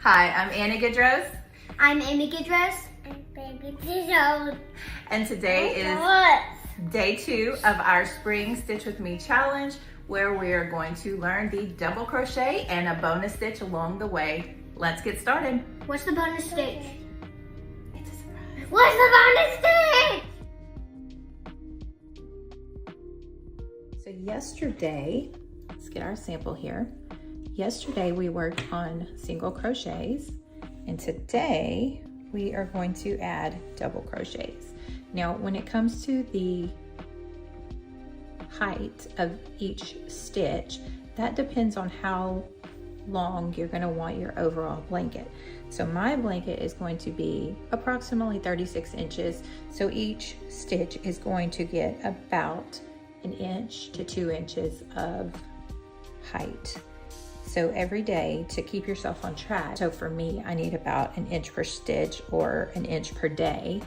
Hi, I'm Annie Gidros. I'm Amy Gidros. I'm Baby Gidros. And today is day 2 of our Spring Stitch With Me challenge, where we are going to learn the double crochet and a bonus stitch along the way. Let's get started. What's the bonus stitch? It's a surprise. What's the bonus stitch? So yesterday, let's get our sample here. Yesterday we worked on single crochets, and today we are going to add double crochets. Now, when it comes to the height of each stitch, that depends on how long you're going to want your overall blanket. So my blanket is going to be approximately 36 inches. So each stitch is going to get about 1 inch to 2 inches of height. So every day, to keep yourself on track, so for me, I need about 1 inch per stitch or 1 inch per day.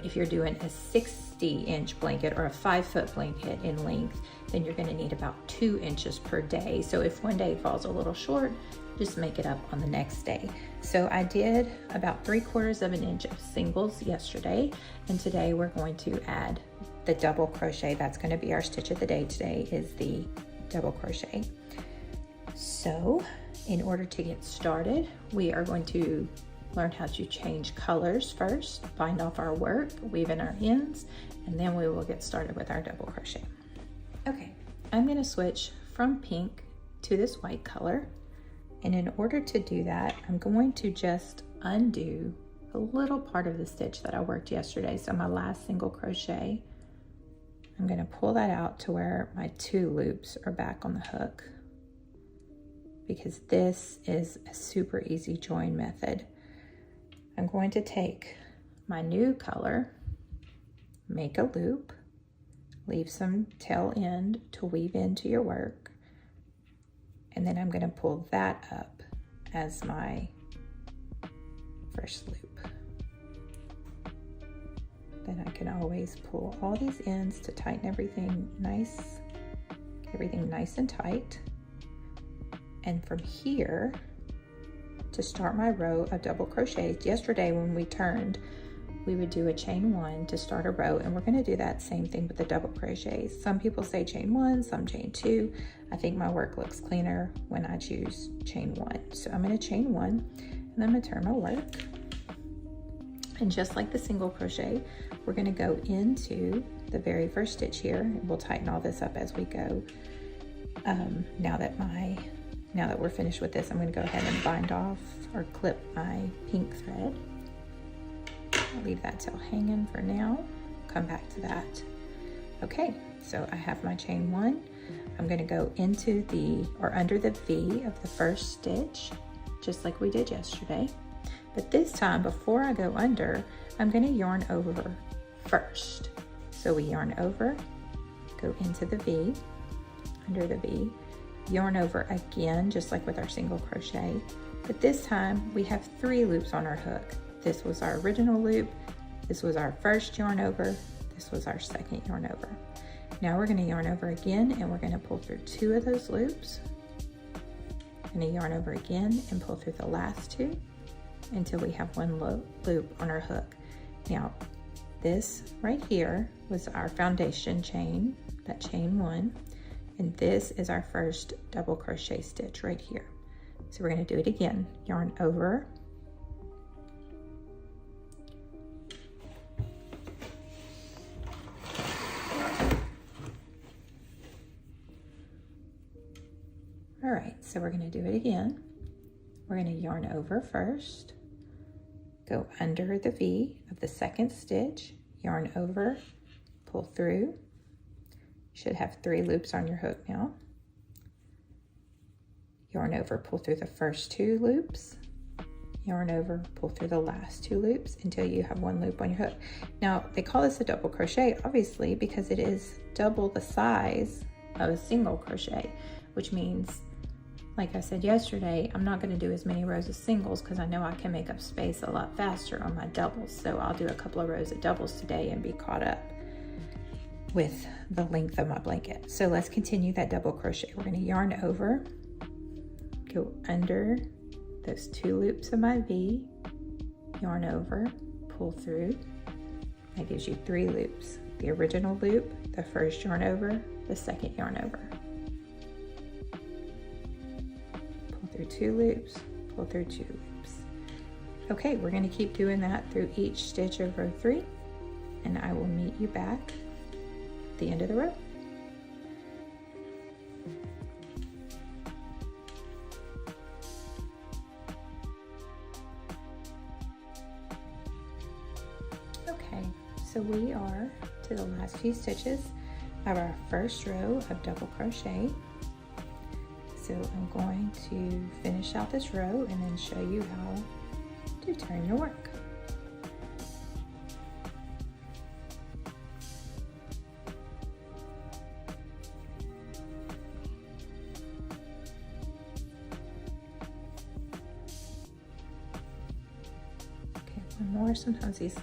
If you're doing a 60-inch blanket or a 5-foot blanket in length, then you're gonna need about 2 inches per day. So if one day falls a little short, just make it up on the next day. So I did about 3/4 of an inch of singles yesterday, and today we're going to add the double crochet. That's gonna be our stitch of the day. Today is the double crochet. So in order to get started, we are going to learn how to change colors first, bind off our work, weave in our ends, and then we will get started with our double crochet. Okay, I'm going to switch from pink to this white color. And in order to do that, I'm going to just undo a little part of the stitch that I worked yesterday. So my last single crochet, I'm going to pull that out to where my 2 loops are back on the hook, because this is a super easy join method. I'm going to take my new color, make a loop, leave some tail end to weave into your work, and then I'm going to pull that up as my first loop. Then I can always pull all these ends to tighten everything nice and tight. And from here, to start my row of double crochets, yesterday when we turned, we would do a chain 1 to start a row, and we're going to do that same thing with the double crochets. Some people say chain 1, some chain 2. I think my work looks cleaner when I choose chain 1. So I'm going to chain 1, and I'm going to turn my work. And just like the single crochet, we're going to go into the very first stitch here, and we'll tighten all this up as we go. Now that we're finished with this, I'm going to go ahead and bind off or clip my pink thread. I'll leave that tail hanging for now. Come back to that. Okay, so I have my chain 1. I'm going to go into under the V of the first stitch, just like we did yesterday. But this time, before I go under, I'm going to yarn over first. So we yarn over, go into the V, under the V, yarn over again, just like with our single crochet, but this time we have 3 loops on our hook. This was our original loop, this was our first yarn over, this was our second yarn over. Now we're going to yarn over again, and we're going to pull through 2 of those loops. I'm going to yarn over again and pull through the last 2 until we have 1 loop on our hook. Now this right here was our foundation chain, that chain 1. And this is our first double crochet stitch right here. So we're going to do it again. Yarn over. All right, so we're going to do it again. We're going to yarn over first, go under the V of the second stitch, yarn over, pull through. Should have 3 loops on your hook now. Yarn over, pull through the first 2 loops. Yarn over, pull through the last 2 loops until you have 1 loop on your hook. Now, they call this a double crochet, obviously, because it is double the size of a single crochet, which means, like I said yesterday, I'm not going to do as many rows of singles because I know I can make up space a lot faster on my doubles. So I'll do a couple of rows of doubles today and be caught up with the length of my blanket. So let's continue that double crochet. We're going to yarn over, go under those 2 loops of my V, yarn over, pull through. That gives you 3 loops. The original loop, the first yarn over, the second yarn over. Pull through 2 loops, pull through 2 loops. Okay, we're going to keep doing that through each stitch of row 3, and I will meet you back at the end of the row. Okay, so we are to the last few stitches of our first row of double crochet. So I'm going to finish out this row and then show you how to turn your work. Okay, one more. Sometimes these,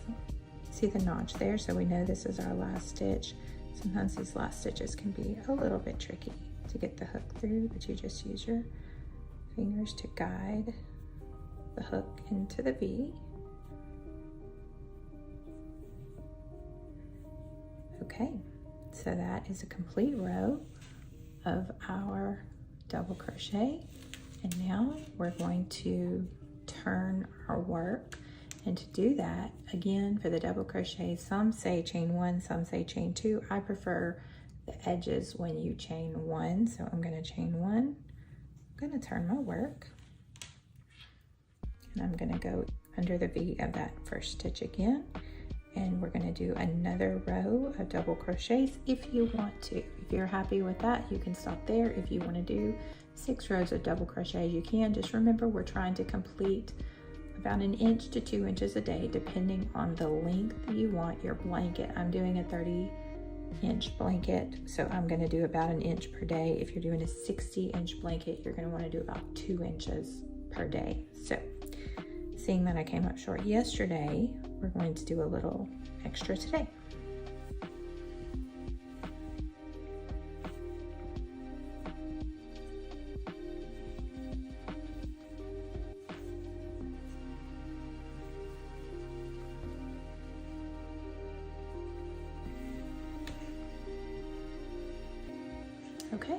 see the notch there, so we know this is our last stitch. Sometimes these last stitches can be a little bit tricky to get the hook through, but you just use your fingers to guide the hook into the V. Okay, so that is a complete row of our double crochet, and now we're going to turn our work. And to do that, again, for the double crochet, some say chain 1, some say chain 2. I prefer the edges when you chain 1, so I'm going to chain 1. I'm going to turn my work, and I'm going to go under the V of that first stitch again, and we're going to do another row of double crochets if you want to. If you're happy with that, you can stop there. If you want to do 6 rows of double crochet, you can. Just remember, we're trying to complete about 1 inch to 2 inches a day, depending on the length you want your blanket. I'm doing a 30-inch blanket, so I'm going to do about 1 inch per day. If you're doing a 60-inch blanket, you're going to want to do about 2 inches per day. So, seeing that I came up short yesterday, we're going to do a little extra today. Okay,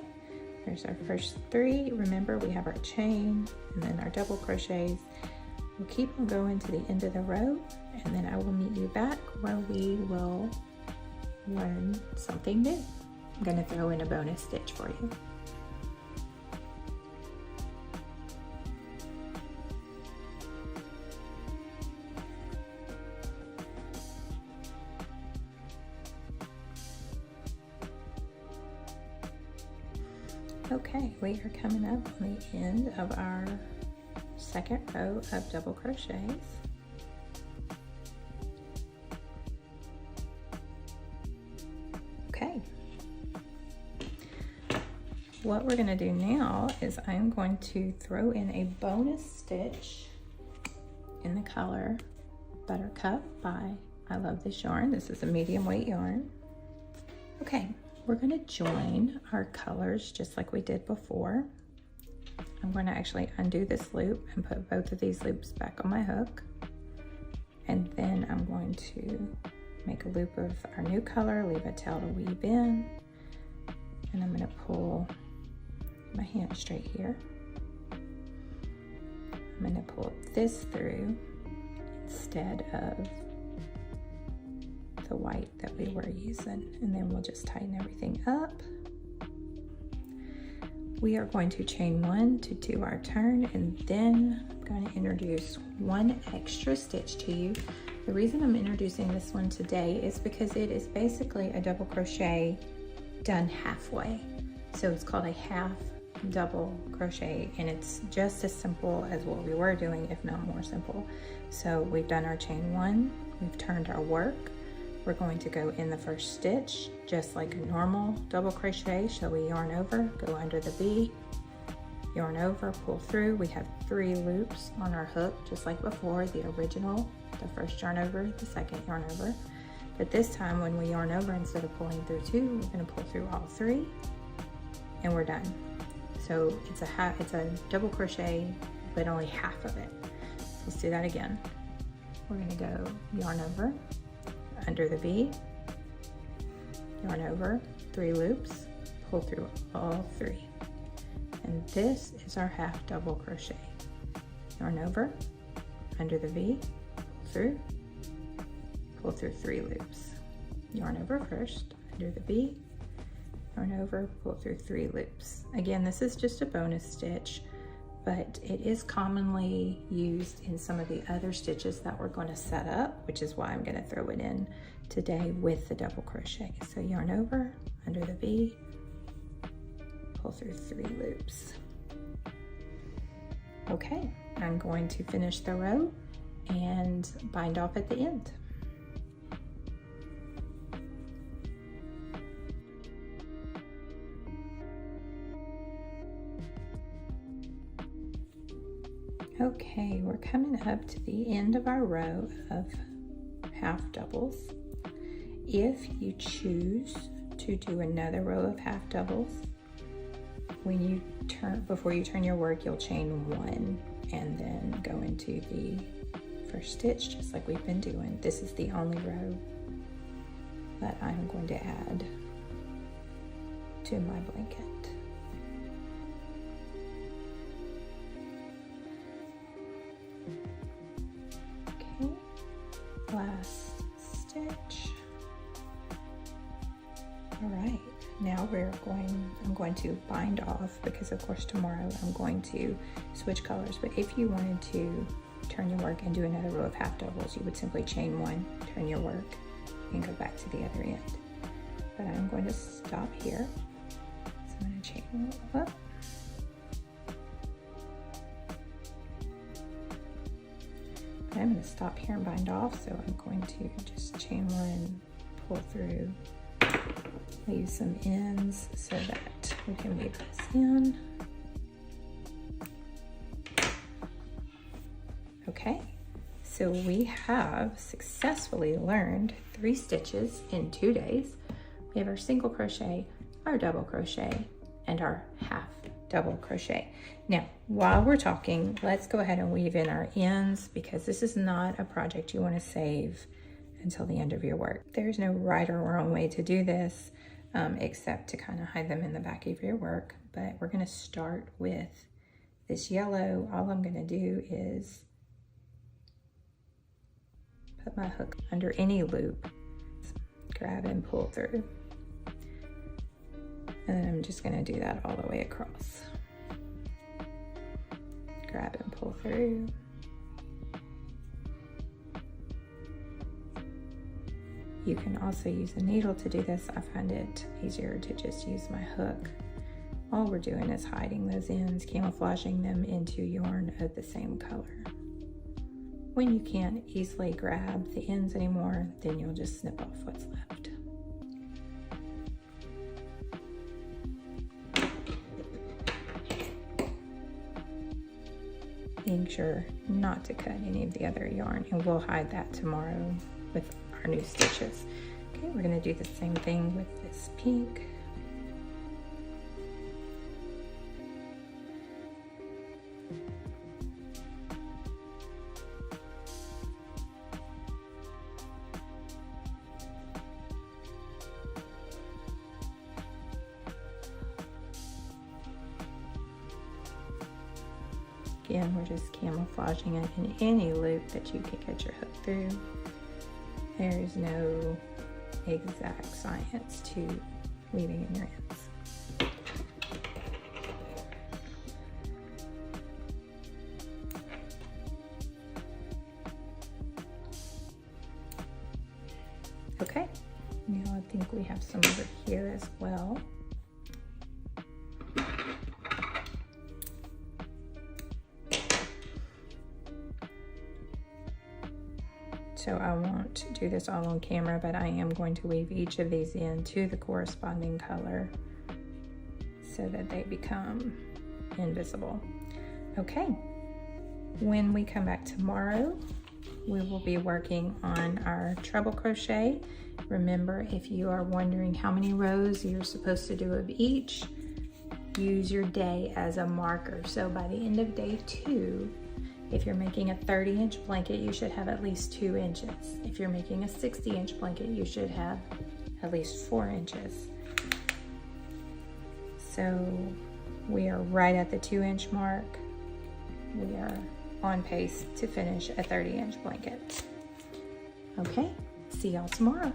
there's our first 3. Remember, we have our chain and then our double crochets. We'll keep on going to the end of the row, and then I will meet you back where we will learn something new. I'm going to throw in a bonus stitch for you. Okay, we are coming up on the end of our second row of double crochets. Okay, what we're going to do now is I'm going to throw in a bonus stitch in the color Buttercup by I Love This Yarn. This is a medium weight yarn. Okay, we're going to join our colors just like we did before. I'm going to actually undo this loop and put both of these loops back on my hook. And then I'm going to make a loop of our new color, leave a tail to weave in, and I'm going to pull my hand straight here. I'm going to pull this through instead of the white that we were using, and then we'll just tighten everything up. We are going to chain 1 to do our turn, and then I'm going to introduce 1 extra stitch to you. The reason I'm introducing this one today is because it is basically a double crochet done halfway. So it's called a half double crochet, and it's just as simple as what we were doing, if not more simple. So we've done our chain 1, we've turned our work. We're going to go in the first stitch just like a normal double crochet. So we yarn over, go under the V, yarn over, pull through. We have 3 loops on our hook just like before, the original, the first yarn over, the second yarn over. But this time when we yarn over, instead of pulling through 2, we're going to pull through all 3, and we're done. So it's a double crochet but only half of it. So let's do that again. We're gonna go yarn over, under the V, yarn over, 3 loops, pull through all 3. And this is our half double crochet. Yarn over, under the V, pull through 3 loops. Yarn over first, under the V, yarn over, pull through 3 loops. Again, this is just a bonus stitch, but it is commonly used in some of the other stitches that we're going to set up, which is why I'm going to throw it in today with the double crochet. So yarn over, under the V, pull through 3 loops. Okay, I'm going to finish the row and bind off at the end. Okay, we're coming up to the end of our row of half doubles. If you choose to do another row of half doubles, when you before you turn your work, you'll chain 1 and then go into the first stitch, just like we've been doing. This is the only row that I'm going to add to my blanket. Okay, last stitch. All right, now I'm going to bind off, because of course tomorrow I'm going to switch colors. But if you wanted to turn your work and do another row of half doubles, you would simply chain 1, turn your work, and go back to the other end. But I'm going to stop here. So I'm going to chain 1 up. But I'm going to stop here and bind off, so I'm going to just chain 1 and pull through, leave some ends so that we can weave this in. Okay, so we have successfully learned 3 stitches in 2 days. We have our single crochet, our double crochet, and our half double crochet. Now, while we're talking, let's go ahead and weave in our ends, because this is not a project you want to save until the end of your work. There's no right or wrong way to do this, except to kind of hide them in the back of your work. But we're going to start with this yellow. All I'm going to do is put my hook under any loop, grab and pull through. And then I'm just going to do that all the way across. Grab and pull through. You can also use a needle to do this. I find it easier to just use my hook. All we're doing is hiding those ends, camouflaging them into yarn of the same color. When you can't easily grab the ends anymore, then you'll just snip off what's left. Being sure not to cut any of the other yarn, and we'll hide that tomorrow with our new stitches. Okay, we're going to do the same thing with this pink. Again, we're just camouflaging it in any loop that you can get your hook through. There's no exact science to weaving in your ends. Okay, now I think we have some over here as well. So I won't do this all on camera, but I am going to weave each of these into the corresponding color so that they become invisible. Okay, when we come back tomorrow, we will be working on our treble crochet. Remember, if you are wondering how many rows you're supposed to do of each, use your day as a marker. So by the end of day 2, if you're making a 30-inch blanket, you should have at least 2 inches. If you're making a 60-inch blanket, you should have at least 4 inches. So we are right at the 2-inch mark. We are on pace to finish a 30-inch blanket. Okay, see y'all tomorrow.